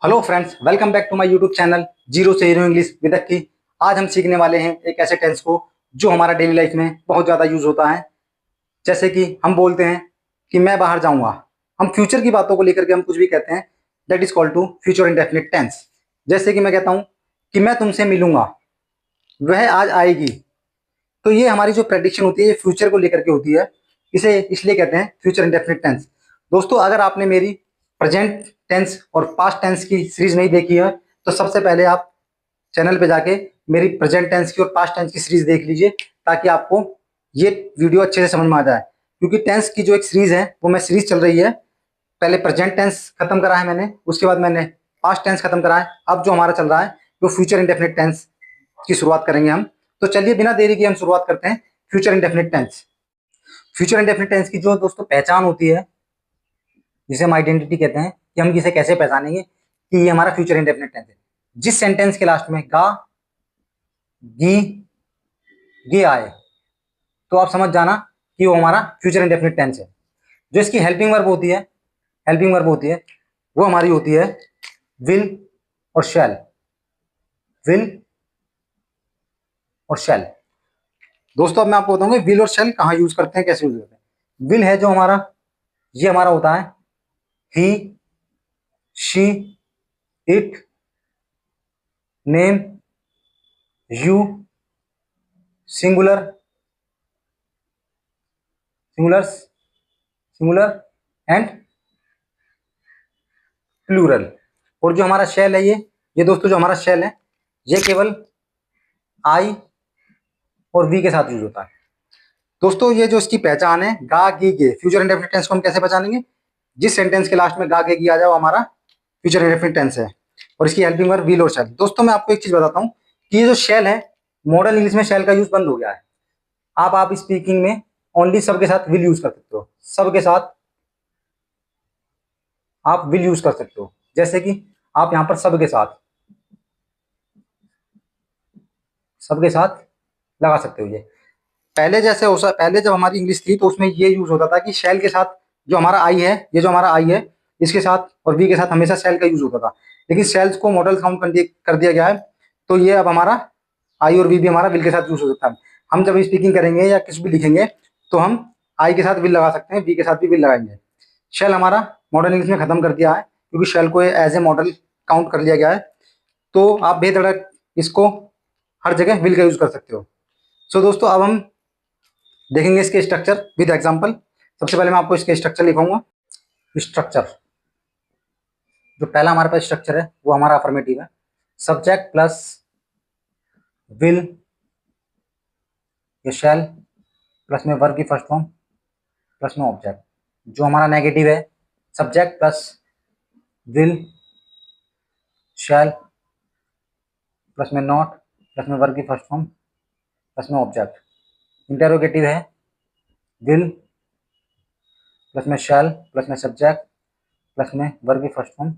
Hello friends, welcome back to my YouTube channel zero से hero English with Akki. आज हम सीखने वाले हैं एक ऐसे टेंस को जो हमारा डेली लाइफ में बहुत ज़्यादा यूज होता है। जैसे कि हम बोलते हैं कि मैं बाहर जाऊंगा। हम फ्यूचर की बातों को लेकर के हम कुछ भी कहते हैं, that is called to future indefinite tense. जैसे कि मैं कहता हूँ कि मैं तुमसे मिलूंगा, वह आज आएगी। तो ये हमारी जो प्रेडिक्शन होती है ये फ्यूचर को लेकर के होती है। इसे इसलिए कहते हैं फ्यूचर इंडेफिनिट टेंस। दोस्तों, अगर आपने मेरी प्रेजेंट टेंस और पास्ट टेंस की सीरीज नहीं देखी है तो सबसे पहले आप चैनल पे जाके मेरी प्रेजेंट टेंस की और पास्ट टेंस की सीरीज देख लीजिए, ताकि आपको ये वीडियो अच्छे से समझ में आ जाए। क्योंकि टेंस की जो एक सीरीज है वो मैं सीरीज चल रही है। पहले प्रेजेंट टेंस खत्म करा है मैंने, उसके बाद मैंने पास्ट टेंस खत्म करा है। अब जो हमारा चल रहा है वो फ्यूचर इंडेफिनिट टेंस की शुरुआत करेंगे हम। तो चलिए बिना देरी के हम शुरुआत करते हैं future indefinite tense. Future indefinite tense की जो दोस्तों पहचान होती है, जिसे हम आइडेंटिटी कहते हैं, कि हम किसे कैसे पहचानेंगे कि ये हमारा फ्यूचर इंडेफिनिट टेंस है। जिस सेंटेंस के लास्ट में गा गी गे आए तो आप समझ जाना कि वो हमारा फ्यूचर इंडेफिनिट टेंस है। जो इसकी हेल्पिंग वर्ब होती है, वो हमारी होती है विल और शैल। विल और शैल। दोस्तों, अब मैं आपको बताऊंगा विल और शैल कहाँ यूज करते हैं, कैसे यूज करते हैं। विल है जो हमारा, ये हमारा होता है he, she, it, name, you, singular, singulars, singular and plural. और जो हमारा शेल है ये दोस्तों जो हमारा शेल है ये केवल आई और वी के साथ यूज होता है। दोस्तों, ये जो इसकी पहचान है गा गी गे, फ्यूचर इंडेफिनिट टेंस को हम कैसे पहचानेंगे। जिस सेंटेंस के लास्ट में गा गे गी आ जाए वो हमारा फ्यूचर इंडेफिनिट टेंस है। और इसकी हेल्पिंग वर्ब विल और शैल। दोस्तों, मैं आपको एक चीज बताता हूँ कि ये जो शेल है, मॉडर्न इंग्लिश में शेल का यूज बंद हो गया है। आप स्पीकिंग में ओनली सबके साथ विल यूज कर सकते हो। सबके साथ आप विल यूज कर सकते हो। जैसे कि आप यहाँ पर सबके साथ लगा सकते हो। ये पहले जैसे हो पहले जब हमारी इंग्लिश थी तो उसमें ये यूज होता था कि शैल के साथ जो हमारा आई है, ये जो हमारा आई है इसके साथ और वी के साथ हमेशा शैल का यूज होता था। लेकिन शेल्स को मॉडल काउंट कर दिया गया है। तो ये अब हमारा आई और वी भी हमारा विल के साथ यूज हो सकता है। हम जब स्पीकिंग करेंगे या कुछ भी लिखेंगे तो हम आई के साथ विल लगा सकते हैं, वी के साथ भी विल लगाएंगे। शेल हमारा मॉडर्न इंग्लिश में खत्म कर दिया है क्योंकि शेल को एज ए मॉडल काउंट कर लिया गया है। तो आप बेधड़क इसको हर जगह विल का यूज कर सकते हो। सो दोस्तों, अब हम देखेंगे इसके स्ट्रक्चर विद एग्जांपल। सबसे पहले मैं आपको इसके स्ट्रक्चर लिखूंगा। स्ट्रक्चर, जो पहला हमारे पास स्ट्रक्चर है वो हमारा अफर्मेटिव है। सब्जेक्ट प्लस विल या शैल प्लस में वर्ब की फर्स्ट फॉर्म प्लस में ऑब्जेक्ट। जो हमारा नेगेटिव है subject plus will shall plus में नॉट प्लस में वर्ब की फर्स्ट फॉर्म प्लस में ऑब्जेक्ट। इंटेरोगेटिव है विल प्लस में शैल प्लस में सब्जेक्ट प्लस में वर्ब की फर्स्ट फॉर्म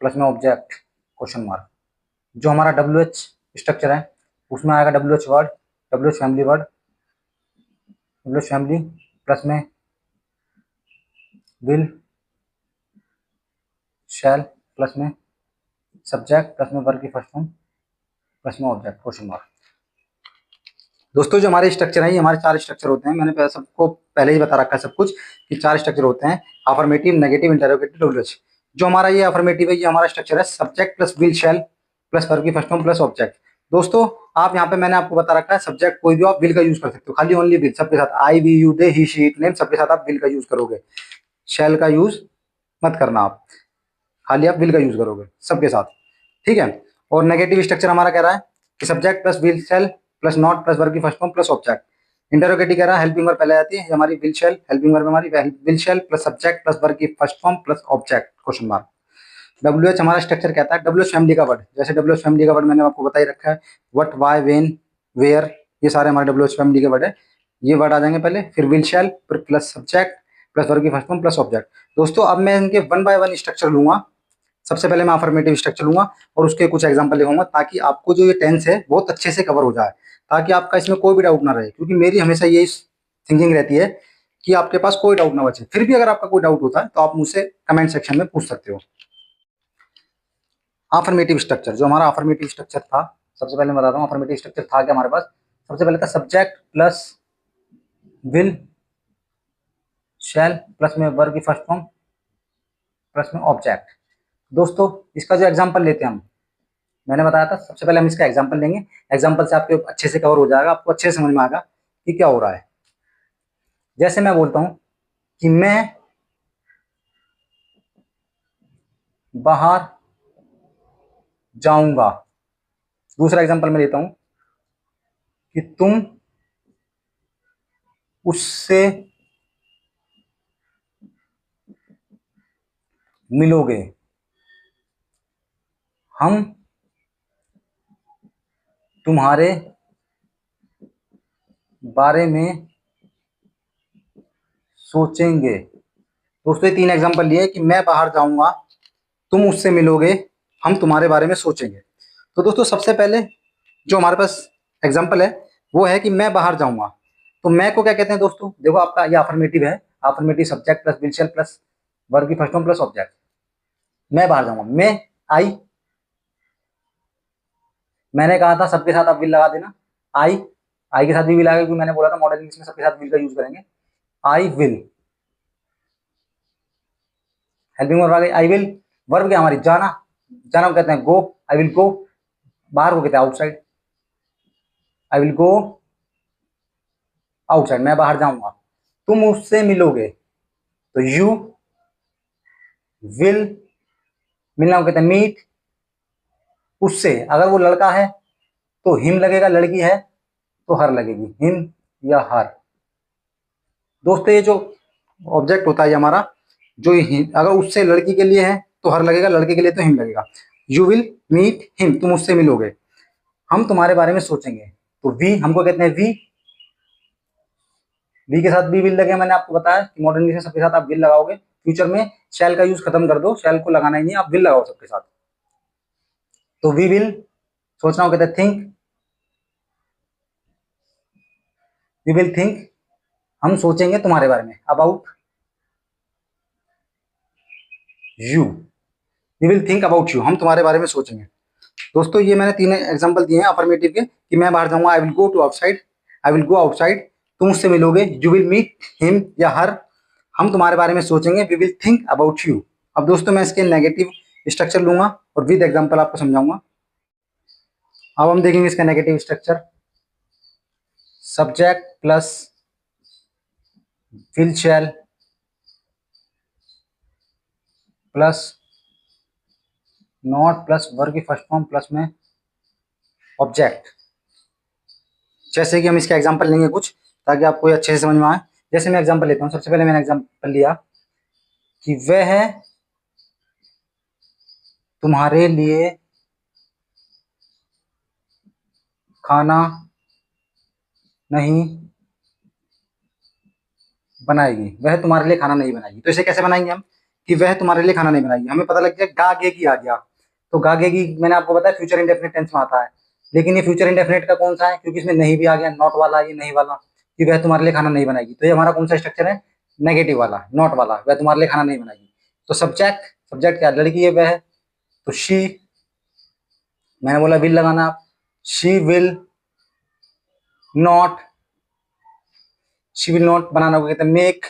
प्लस में ऑब्जेक्ट क्वेश्चन मार्क। जो हमारा WH स्ट्रक्चर है उसमें आएगा WH word, WH family word, WH family plus में विल शैल प्लस में सब्जेक्ट प्लस में वर्ब की फर्स्ट फॉर्म प्लस में ऑब्जेक्ट क्वेश्चन मार्क। दोस्तों, जो हमारे स्ट्रक्चर हैं ये हमारे 4 स्ट्रक्चर होते हैं। मैंने सबको पहले ही बता रखा है सब कुछ कि 4 स्ट्रक्चर होते हैं, अफर्मेटिव, नेगेटिव, इंटरोगेटिव, WH। जो हमारा ये अफर्मेटिव है ये हमारा स्ट्रक्चर है subject plus will shall plus verb की फर्स्ट फॉर्म प्लस ऑब्जेक्ट। दोस्तों, आप यहाँ पे मैंने आपको बता रखा है सब्जेक्ट कोई भी आप विल का यूज कर सकते हो, खाली ओनली विल। सबके साथ I we you they he she it name सबके साथ आप विल का यूज करोगे। शैल का यूज मत करना, आप खाली आप विल का यूज करोगे सबके साथ, ठीक है। और नेगेटिव स्ट्रक्चर हमारा कह रहा है कि subject plus will shall plus not plus verb की first form plus object. Interrogative कह रहा है हेल्पिंग वर्ब पहले आती है, हमारी विल शैल, हेल्पिंग वर्ब हमारी will shall plus subject plus verb की first form plus object question mark. WH हमारा स्ट्रक्चर कहता है WH फैमिली का वर्ड। जैसे WH फैमिली का वर्ड मैंने आपको बता ही रखा है, व्हाट, व्हाई, व्हेन, वेयर, ये सारे हमारे WH फैमिली के वर्ड है। ये वर्ड आ जाएंगे पहले, फिर will shall plus subject plus verb की फर्स्ट फॉर्म प्लस ऑब्जेक्ट। दोस्तों, अब मैं इनके 1 बाय 1 स्ट्रक्चर लूंगा। सबसे पहले मैं अफर्मेटिव स्ट्रक्चर लूंगा और उसके कुछ एग्जांपल लिखूंगा, ताकि आपको जो ये टेंस है बहुत अच्छे से कवर हो जाए, ताकि आपका इसमें कोई भी डाउट ना रहे। क्योंकि मेरी हमेशा यही थिंकिंग रहती है कि आपके पास कोई डाउट ना बचे। फिर भी अगर आपका कोई डाउट होता है तो आप मुझसे कमेंट सेक्शन में पूछ सकते हो। अफर्मेटिव स्ट्रक्चर, जो हमारा अफर्मेटिव स्ट्रक्चर था, सबसे पहले मैं बताता हूँ अफर्मेटिव स्ट्रक्चर था क्या हमारे पास। सबसे पहले था subject plus will shall plus में वर्ब की फर्स्ट फॉर्म प्लस में ऑब्जेक्ट। दोस्तों इसका जो एग्जांपल लेते हैं हम, मैंने बताया था सबसे पहले हम इसका एग्जांपल लेंगे, एग्जांपल से आपके अच्छे से कवर हो जाएगा, आपको अच्छे से समझ में आएगा कि क्या हो रहा है। जैसे मैं बोलता हूं कि मैं बाहर जाऊंगा। दूसरा एग्जांपल मैं लेता हूं कि तुम उससे मिलोगे। हम तुम्हारे बारे में सोचेंगे। दोस्तों ये तीन एग्जांपल लिए कि मैं बाहर जाऊंगा, तुम उससे मिलोगे, हम तुम्हारे बारे में सोचेंगे। तो दोस्तों सबसे पहले जो हमारे पास एग्जांपल है वो है कि मैं बाहर जाऊंगा। तो मैं को क्या कहते हैं दोस्तों, देखो आपका ये अफर्मेटिव है, affirmative subject plus will shall plus verb की फर्स्ट फॉर्म प्लस ऑब्जेक्ट। मैं बाहर जाऊंगा, मैं आई, मैंने कहा था सबके साथ आप विल लगा देना, आई, आई के साथ भी विल आएगा क्योंकि मैंने बोला था मॉडर्न इंग्लिश में सबके साथ विल का यूज करेंगे। आई विल, हेल्पिंग वर्ब आ गई, आई विल। वर्ब क्या हमारी जाना, जाना को कहते हैं गो, आई विल गो। बाहर को कहते हैं outside, I will go outside, मैं बाहर जाऊंगा। तुम उससे मिलोगे, तो यू विल, मिलना को कहते हैं मीट। उससे अगर वो लड़का है तो हिम लगेगा, लड़की है तो हर लगेगी, हिम या हर। दोस्तों ये जो ऑब्जेक्ट होता है हमारा, जो अगर उससे लड़की के लिए है तो हर लगेगा, लड़के के लिए तो हिम लगेगा। यू विल मीट हिम, तुम उससे मिलोगे, हम तुम्हारे बारे में सोचेंगे। तो वी हमको कहते हैं वी, वी के साथ भी विल लगे, मैंने आपको बताया कि मॉडर्न इंग्लिश में सबके साथ आप विल लगाओगे। फ्यूचर में शैल का यूज खत्म कर दो, शैल को लगाना ही नहीं, आप विल लगाओ सबके साथ। तो वी विल, सोचना को कहते हैं थिंक, वी विल थिंक, हम सोचेंगे तुम्हारे बारे में, about you, we will think about you, हम तुम्हारे बारे में सोचेंगे। दोस्तों ये मैंने तीन एग्जांपल दिए हैं अफर्मेटिव के कि मैं बाहर जाऊंगा, I will go to outside, I will go outside, तुम उससे मिलोगे, यू विल मीट हिम या हर, हम तुम्हारे बारे में सोचेंगे, we will think about you. अब दोस्तों मैं इसके नेगेटिव स्ट्रक्चर लूंगा और विद एग्जांपल आपको समझाऊंगा। अब हम देखेंगे इसका negative structure, subject plus will shall plus not plus verb की फर्स्ट फॉर्म प्लस में ऑब्जेक्ट। जैसे कि हम इसका एग्जांपल लेंगे कुछ, ताकि आपको ये अच्छे से समझ में आए। जैसे मैं एग्जांपल लेता हूँ, सबसे पहले मैंने एग्जांपल लिया कि वह तुम्हारे लिए खाना नहीं बनाएगी, वह तुम्हारे लिए खाना नहीं बनाएगी। तो इसे कैसे बनाएंगे हम कि वह तुम्हारे लिए खाना नहीं बनाएगी, हमें पता लग गया गागेगी आ गया। तो गागेगी मैंने आपको बताया फ्यूचर इंडेफिनिट टेंस में आता है, लेकिन ये फ्यूचर इंडेफिनिट का कौन सा है, क्योंकि इसमें नहीं भी आ गया, नॉट वाला, ये नहीं वाला, कि वह तुम्हारे लिए खाना नहीं बनाएगी। तो ये हमारा कौन सा स्ट्रक्चर है, नेगेटिव वाला, नॉट वाला, वह तुम्हारे लिए खाना नहीं बनाएगी। तो सब्जेक्ट, सब्जेक्ट क्या, लड़की है वह, तो शी, मैंने बोला विल लगाना आप, she will not, she will not बनाना को कहते हैं मेक,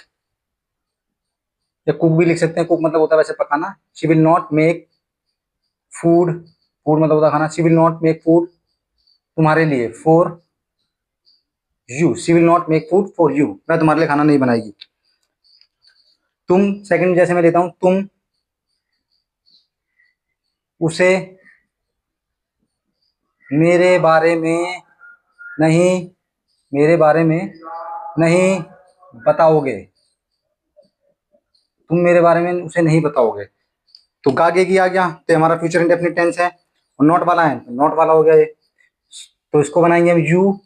या कुक भी लिख सकते हैं, कुक मतलब होता है वैसे पकाना। She will not make food, food मतलब होता है खाना। She will not make food तुम्हारे लिए, for you, she will not make food for you, वह तुम्हारे लिए खाना नहीं बनाएगी। तुम, सेकंड जैसे मैं लेता हूं, तुम उसे मेरे बारे में नहीं, मेरे बारे में नहीं बताओगे, तुम मेरे बारे में उसे नहीं बताओगे। तो गागे की आ गया, तो हमारा फ्यूचर इंडेफिनिट टेंस है, और नॉट वाला है तो नॉट वाला हो गया ये। तो इसको बनाएंगे हम, you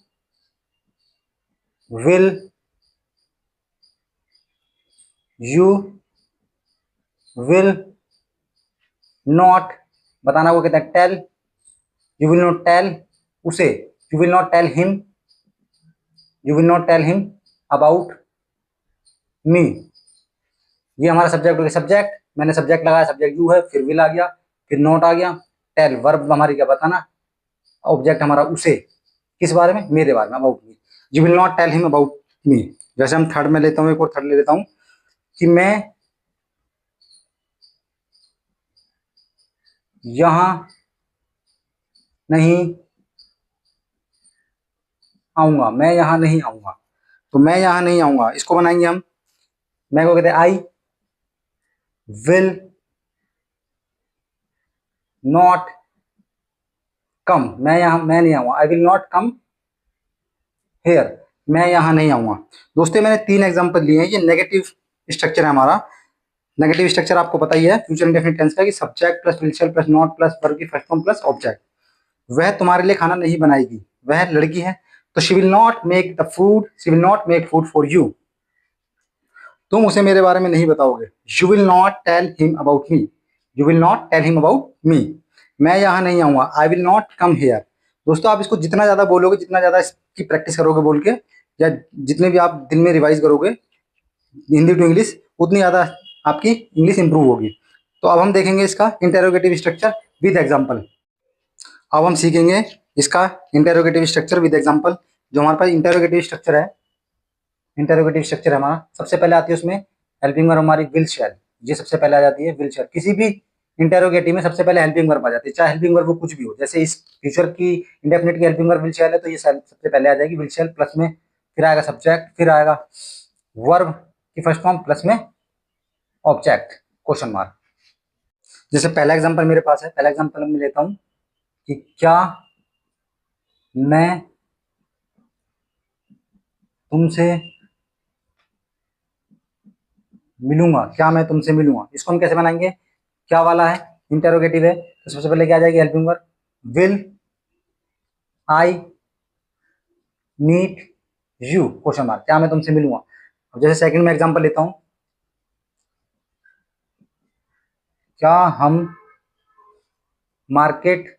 will, you will not, बताना को कहते हैं tell, you will not tell उसे, you will not tell him, you will not tell him about me. ये हमारा सब्जेक्ट हो गया। सब्जेक्ट मैंने सब्जेक्ट लगाया, सब्जेक्ट यू है, फिर विल आ गया, फिर नॉट आ गया, टेल, वर्ब हमारी क्या बताना, ऑब्जेक्ट हमारा उसे, किस बारे में, मेरे बारे में, about me. You will not tell him about me. जैसे हम थर्ड में लेता हूँ, एक और थर्ड ले लेता हूँ कि मैं यहां नहीं आऊंगा, मैं यहां नहीं आऊंगा। तो मैं यहां नहीं आऊंगा, इसको बनाएंगे हम, मैं को कहते हैं आई विल नॉट कम, मैं नहीं आऊंगा, I will not come hair, मैं यहां नहीं आऊंगा। दोस्तों मैंने 3 एग्जांपल लिए हैं, ये नेगेटिव स्ट्रक्चर है हमारा। नेगेटिव स्ट्रक्चर आपको पता ही है फ्यूचर इंडेफिनिट टेंस का, कि subject plus will shell plus not plus verb की फर्स्ट फॉर्म प्लस ऑब्जेक्ट। वह तुम्हारे लिए खाना नहीं बनाएगी, वह लड़की है, तो she will not make the food, she will not make food for you. तुम उसे मेरे बारे में नहीं बताओगे, you will not tell him about me, you will not tell him about me. मैं यहाँ नहीं आऊंगा, I will not come here. दोस्तों आप इसको जितना ज्यादा बोलोगे, जितना ज्यादा इसकी प्रैक्टिस करोगे बोल के, या जितने भी आप दिन में रिवाइज करोगे हिंदी टू इंग्लिश, उतनी ज्यादा आपकी इंग्लिश इंप्रूव होगी। तो अब हम देखेंगे इसका इंटेरोगेटिव स्ट्रक्चर विद एग्जाम्पल। अब हम सीखेंगे इसका इंटेरोगेटिव स्ट्रक्चर विद एग्जाम्पल। जो हमारे पास इंटेरोगेटिव स्ट्रक्चर है, इंटेरोगेटिव स्ट्रक्चर है हमारा, सबसे पहले आती है उसमें हेल्पिंग वर्ब हमारी विल शैल, ये सबसे पहले आ जाती है विल शैल। किसी भी इंटेरोगेटिव में सबसे पहले हेल्पिंग वर्ब आ जाती है, चाहे हेल्पिंग वर्ब वो कुछ भी हो। जैसे इस फ्यूचर की इंडेफिनिट की हेल्पिंग वर्ब विल शैल है, तो ये सबसे पहले आ जाएगी विल शैल, प्लस में फिर आएगा सब्जेक्ट, फिर आएगा वर्ब की फर्स्ट फॉर्म, प्लस में ऑब्जेक्ट क्वेश्चन मार्क। जैसे पहला एग्जांपल मेरे पास है, पहला एग्जांपल मैं लेता हूँ कि क्या मैं तुमसे मिलूंगा, क्या मैं तुमसे मिलूंगा, इसको हम कैसे बनाएंगे, क्या वाला है, इंटेरोगेटिव है, तो सबसे पहले क्या आ जाएगी helping verb will I meet you question mark, क्या मैं तुमसे मिलूंगा। अब जैसे सेकंड में एग्जांपल लेता हूं, क्या हम मार्केट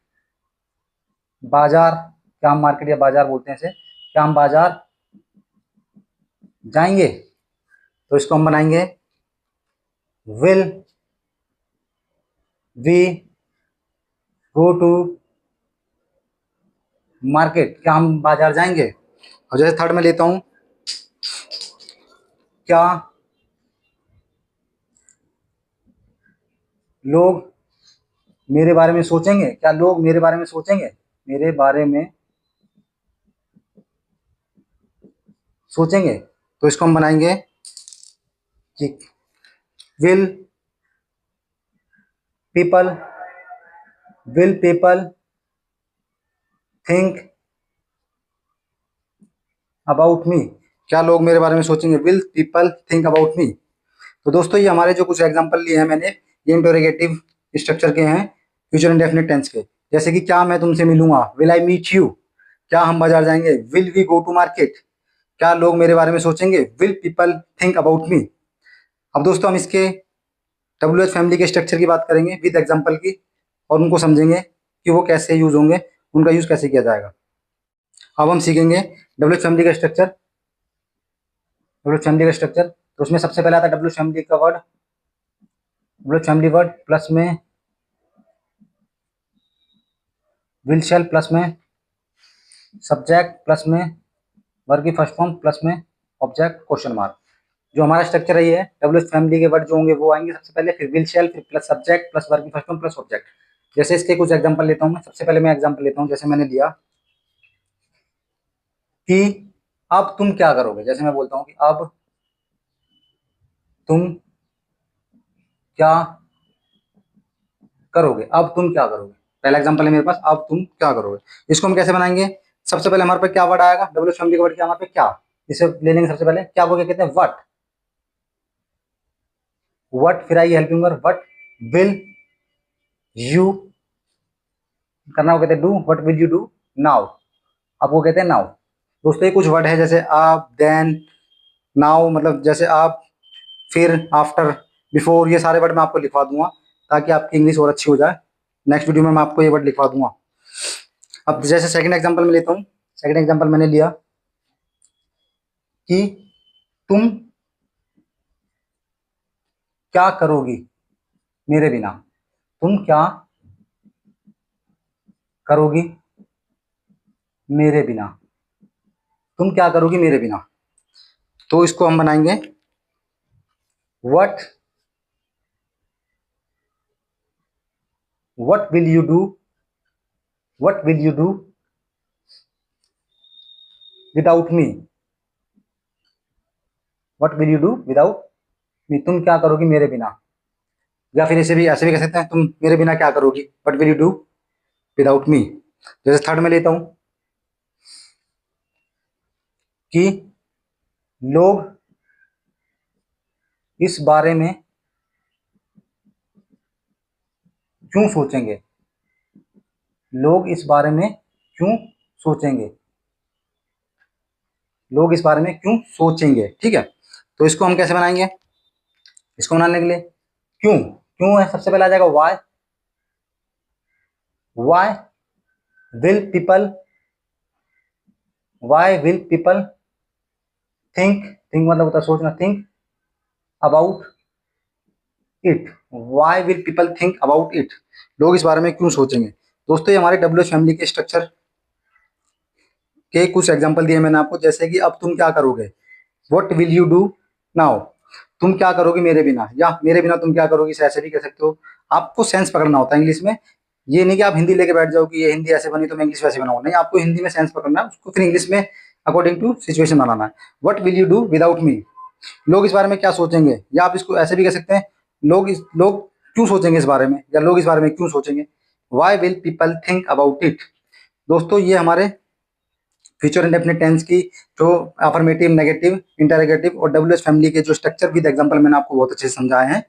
बाजार, क्या हम मार्केट या बाजार बोलते हैं इसे, क्या हम बाजार जाएंगे, तो इसको हम बनाएंगे will we go to market, क्या हम बाजार जाएंगे। और जैसे थर्ड में लेता हूं, क्या लोग मेरे बारे में सोचेंगे, क्या लोग मेरे बारे में सोचेंगे, मेरे बारे में सोचेंगे, तो इसको हम बनाएंगे कि will people, will people think about मी, क्या लोग मेरे बारे में सोचेंगे, विल पीपल थिंक अबाउट मी। तो दोस्तों ये हमारे जो कुछ एग्जांपल लिए हैं मैंने, ये इंटरोगेटिव स्ट्रक्चर के हैं फ्यूचर इंडेफिनिट टेंस के। जैसे कि क्या मैं तुमसे मिलूंगा, विल आई मीट यू, क्या हम बाजार जाएंगे, will we go to market, क्या लोग मेरे बारे में सोचेंगे, will people think about me. अब दोस्तों हम इसके WH फैमिली के स्ट्रक्चर की बात करेंगे विद एग्जांपल की, और उनको समझेंगे कि वो कैसे यूज होंगे, उनका यूज कैसे किया जाएगा। अब हम सीखेंगे WH फैमिली का स्ट्रक्चर, WH फैमिली का स्ट्रक्चर। तो उसमें सबसे पहला आता है WH फैमिली का word, WH family word plus में विल शैल, प्लस में सब्जेक्ट, प्लस में वर्ब की फर्स्ट फॉर्म, प्लस में ऑब्जेक्ट क्वेश्चन मार्क। जो हमारा स्ट्रक्चर है ये है, WH फैमिली के वर्ड जो होंगे वो आएंगे सबसे पहले, फिर विल शैल, फिर प्लस सब्जेक्ट, प्लस वर्ब की फर्स्ट फॉर्म, प्लस ऑब्जेक्ट। जैसे इसके कुछ एग्जांपल लेता हूं मैं, सबसे पहले मैं एग्जांपल लेता हूं, जैसे मैंने लिया कि अब तुम क्या करोगे। जैसे मैं बोलता हूं कि अब तुम क्या करोगे, अब तुम क्या करोगे, पहला एग्जांपल है मेरे पास, अब तुम क्या करोगे। इसको हम कैसे बनाएंगे, सबसे पहले हमारे पास क्या वर्ड आएगा, WH फैमिली का वर्ड क्या हमारे पास क्या, इसे ले लेंगे सबसे पहले, क्या वो क्या कहते हैं, व्हाट, व्हाट फिर आई helping verb what will you, करना वो कहते हैं do, what will you do now, अब वो कहते हैं नाउ। दोस्तों ये कुछ वर्ड है, जैसे आप, देन, नाउ, मतलब जैसे आप, फिर, आफ्टर, बिफोर, ये सारे वर्ड मैं आपको लिखवा दूंगा ताकि आपकी इंग्लिश और अच्छी हो जाए। नेक्स्ट वीडियो में मैं आपको ये वर्ड लिखवा दूंगा। अब जैसे सेकंड एग्जांपल में लेता हूँ, सेकंड एग्जांपल मैंने लिया कि तुम क्या करोगी मेरे बिना, तुम क्या करोगी मेरे बिना? तुम क्या करोगी मेरे बिना? तो इसको हम बनाएंगे what what will you do, what will you do without me, what will you do without me, तुम क्या करोगी मेरे बिना? या फिर ऐसे भी कह सकते हैं, तुम मेरे बिना क्या करोगी, what will you do without me. जैसे थर्ड में लेता हूं कि लोग इस बारे में क्यों सोचेंगे, लोग इस बारे में क्यों सोचेंगे, लोग इस बारे में क्यों सोचेंगे। ठीक है, तो इसको हम कैसे बनाएंगे? इसको बनाने के लिए क्यों, क्यों है सबसे पहले आ जाएगा why, why will people, why will people think, think मतलब होता है सोचना, think about it, why will people think about it, लोग इस बारे में क्यों सोचेंगे। दोस्तों ये हमारे डब्ल्यूएच फैमिली के स्ट्रक्चर के कुछ एग्जांपल दिए मैंने आपको, जैसे कि अब तुम क्या करोगे, what will you do now, तुम क्या करोगे मेरे बिना, या मेरे बिना तुम क्या करोगी, ऐसे भी कह सकते हो। आपको सेंस पकड़ना होता है इंग्लिश में, ये नहीं कि आप हिंदी लेके बैठ जाओ कि ये हिंदी ऐसे बनी तो मैं इंग्लिश वैसे बनाऊँ, नहीं, आपको हिंदी में सेंस पकड़ना है, उसको फिर इंग्लिश में अकॉर्डिंग टू सिचुएशन बनाना है। What will you do without me, लोग इस बारे में क्या सोचेंगे, या आप इसको ऐसे भी कह सकते हैं, लोग क्यों सोचेंगे इस बारे में, या लोग इस बारे में क्यों सोचेंगे, why will people think about it. दोस्तों ये हमारे फ्यूचर इंडेफिनिट टेंस की जो अफर्मेटिव, नेगेटिव, इंटरोगेटिव और डब्ल्यूएच फैमिली के जो स्ट्रक्चर विद एग्जांपल मैंने आपको बहुत अच्छे से समझाए हैं।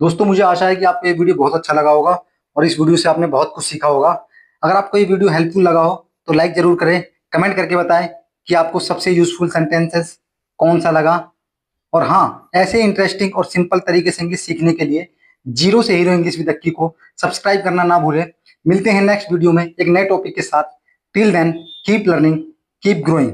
दोस्तों मुझे आशा है कि आपको ये वीडियो बहुत अच्छा लगा होगा और इस वीडियो से आपने बहुत कुछ सीखा होगा। अगर आपको ये वीडियो हेल्पफुल लगा हो तो लाइक जरूर करें, कमेंट करके बताएं कि आपको सबसे यूजफुल सेंटेंसेस कौन सा लगा। और हाँ, ऐसे इंटरेस्टिंग और सिंपल तरीके से इंग्लिश सीखने के लिए जीरो से हीरो इंग्लिश विद अक्की को सब्सक्राइब करना ना भूलें। मिलते हैं नेक्स्ट वीडियो में एक नए टॉपिक के साथ। Till then keep learning, keep growing.